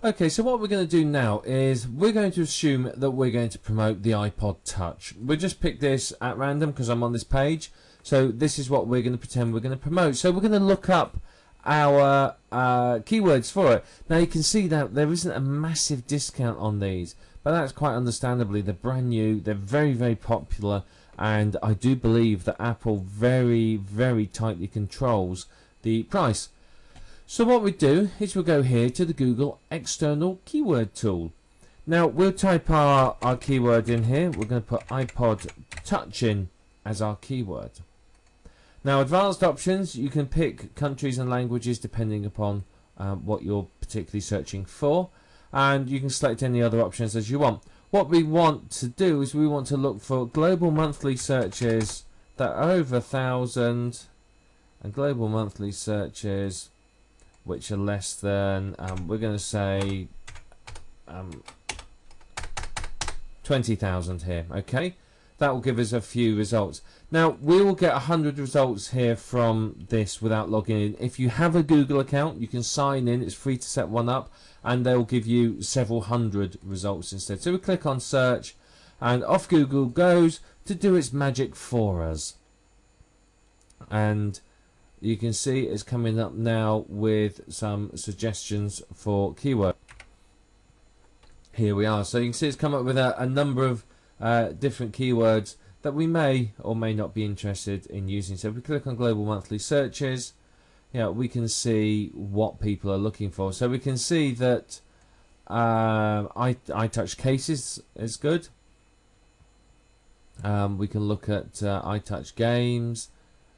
Okay, so what we're going to do now is we're going to assume that we're going to promote the iPod Touch. We'll just pick this at random because I'm on this page. So this is what we're going to pretend we're going to promote. So we're going to look up our keywords for it. Now you can see that there isn't a massive discount on these, but that's quite understandably. They're brand new, they're very, very popular, and I do believe that Apple very, very tightly controls the price. So what we do is we'll go here to the Google external keyword tool. Now we'll type our keyword in here. We're going to put iPod Touch in as our keyword. Now advanced options, you can pick countries and languages depending upon what you're particularly searching for, and you can select any other options as you want. What we want to do is we want to look for global monthly searches that are over 1,000 and global monthly searches which are less than, we're going to say 20,000 here. Okay, that will give us a few results. Now we will get 100 results here from this without logging in. If you have a Google account, you can sign in. It's free to set one up, and they'll give you several hundred results instead. So we click on search, and off Google goes to do its magic for us. And you can see it's coming up now with some suggestions for keyword. Here we are. So you can see it's come up with a number of different keywords that we may or may not be interested in using. So if we click on global monthly searches, we can see what people are looking for. So we can see that iTouch cases is good. We can look at iTouch games,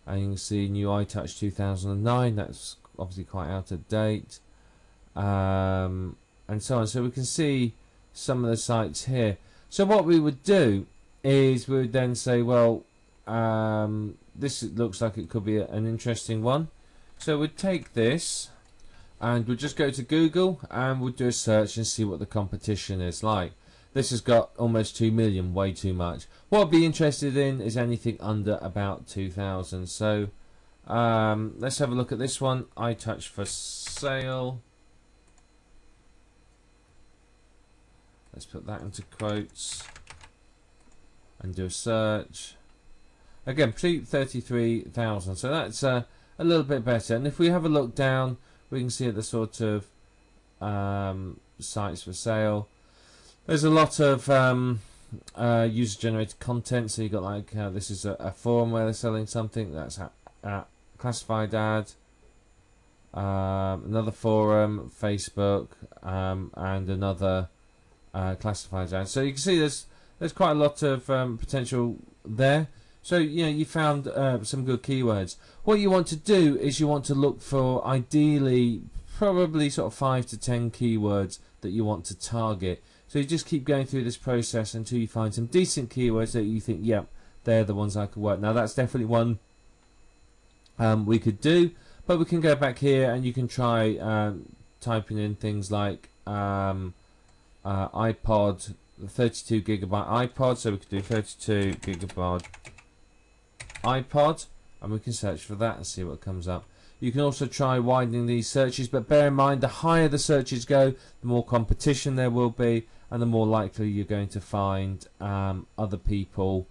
and you can see new iTouch 2009. That's obviously quite out of date, and so on. So we can see some of the sites here. So what we would do is we would then say, well, this looks like it could be an interesting one. So we'd take this and we'll just go to Google and we'll do a search and see what the competition is like. This has got almost 2 million, way too much. What I'd be interested in is anything under about 2,000. So let's have a look at this one, iTouch for sale. Let's put that into quotes and do a search. Again, 33,000. So that's a little bit better. And if we have a look down, we can see the sort of sites for sale. There's a lot of user-generated content. So you got like this is a forum where they're selling something. That's classified ad. Another forum, Facebook, and another classified ad. So you can see there's quite a lot of potential there. So you found some good keywords. What you want to do is you want to look for ideally probably sort of 5 to 10 keywords that you want to target. So you just keep going through this process until you find some decent keywords that you think, yep, they're the ones I could work. Now that's definitely one we could do, but we can go back here and you can try typing in things like iPod, 32 gigabyte iPod. So we could do 32 gigabyte iPod, and we can search for that and see what comes up. You can also try widening these searches, but bear in mind the higher the searches go, the more competition there will be, and the more likely you're going to find other people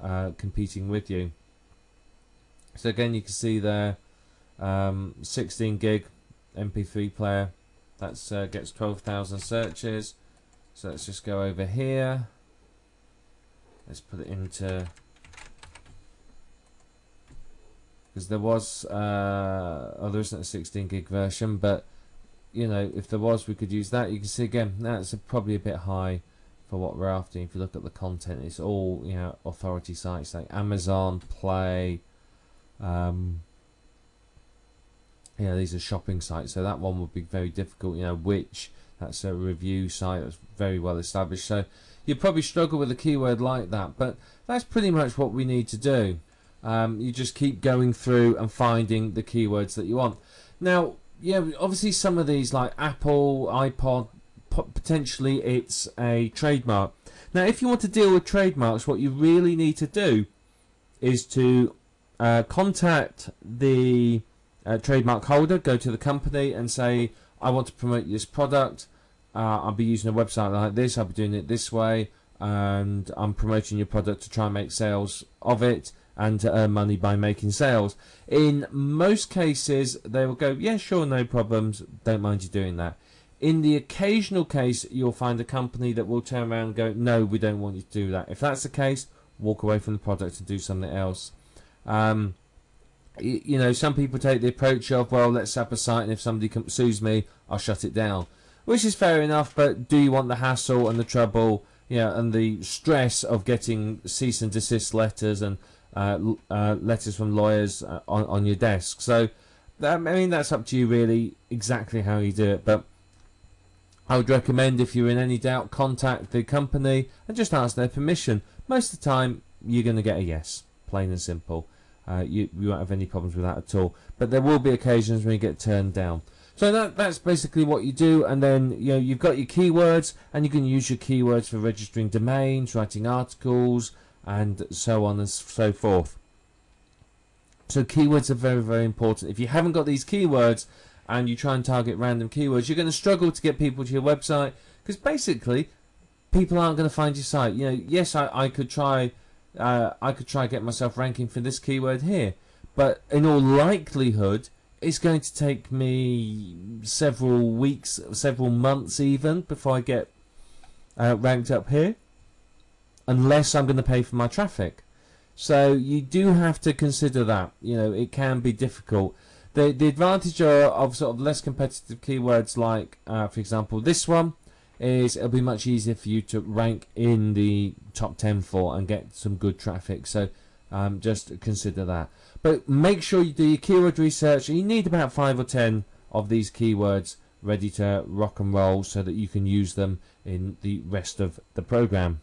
competing with you. So again, you can see there 16 gig MP3 player, that gets 12,000 searches. So let's just go over here, let's put it into, because there was there isn't a 16 gig version, but if there was, we could use that. You can see again that's probably a bit high for what we're after. If you look at the content, it's all authority sites like Amazon, Play, these are shopping sites, so that one would be very difficult. Which, that's a review site that's very well established, so you'd probably struggle with a keyword like that, but that's pretty much what we need to do. You just keep going through and finding the keywords that you want. Now, obviously some of these like Apple, iPod, potentially it's a trademark. Now, if you want to deal with trademarks, what you really need to do is to contact the trademark holder, go to the company and say, I want to promote this product. I'll be using a website like this, I'll be doing it this way, and I'm promoting your product to try and make sales of it and to earn money by making sales. In most cases, they will go, yeah, sure, no problems, don't mind you doing that. In the occasional case, you'll find a company that will turn around and go, no, we don't want you to do that. If that's the case, walk away from the product and do something else. You know, some people take the approach of, well, let's set up a site, and if somebody sues me, I'll shut it down. Which is fair enough, but do you want the hassle and the trouble, and the stress of getting cease and desist letters and letters from lawyers on your desk? So, I mean, that's up to you really, exactly how you do it. But I would recommend, if you're in any doubt, contact the company and just ask their permission. Most of the time, you're going to get a yes, plain and simple. You won't have any problems with that at all. But there will be occasions when you get turned down. So that's basically what you do, and then you've got your keywords, and you can use your keywords for registering domains, writing articles, and so on and so forth. So keywords are very, very important. If you haven't got these keywords and you try and target random keywords, you're going to struggle to get people to your website, because basically people aren't going to find your site. Yes, I could try get myself ranking for this keyword here, but in all likelihood it's going to take me several weeks, several months even, before I get ranked up here, unless I'm going to pay for my traffic. So you do have to consider that. It can be difficult. The advantage of sort of less competitive keywords, like for example this one, is it'll be much easier for you to rank in the top 10 for and get some good traffic. So just consider that. But make sure you do your keyword research. You need about 5 or 10 of these keywords ready to rock and roll so that you can use them in the rest of the program.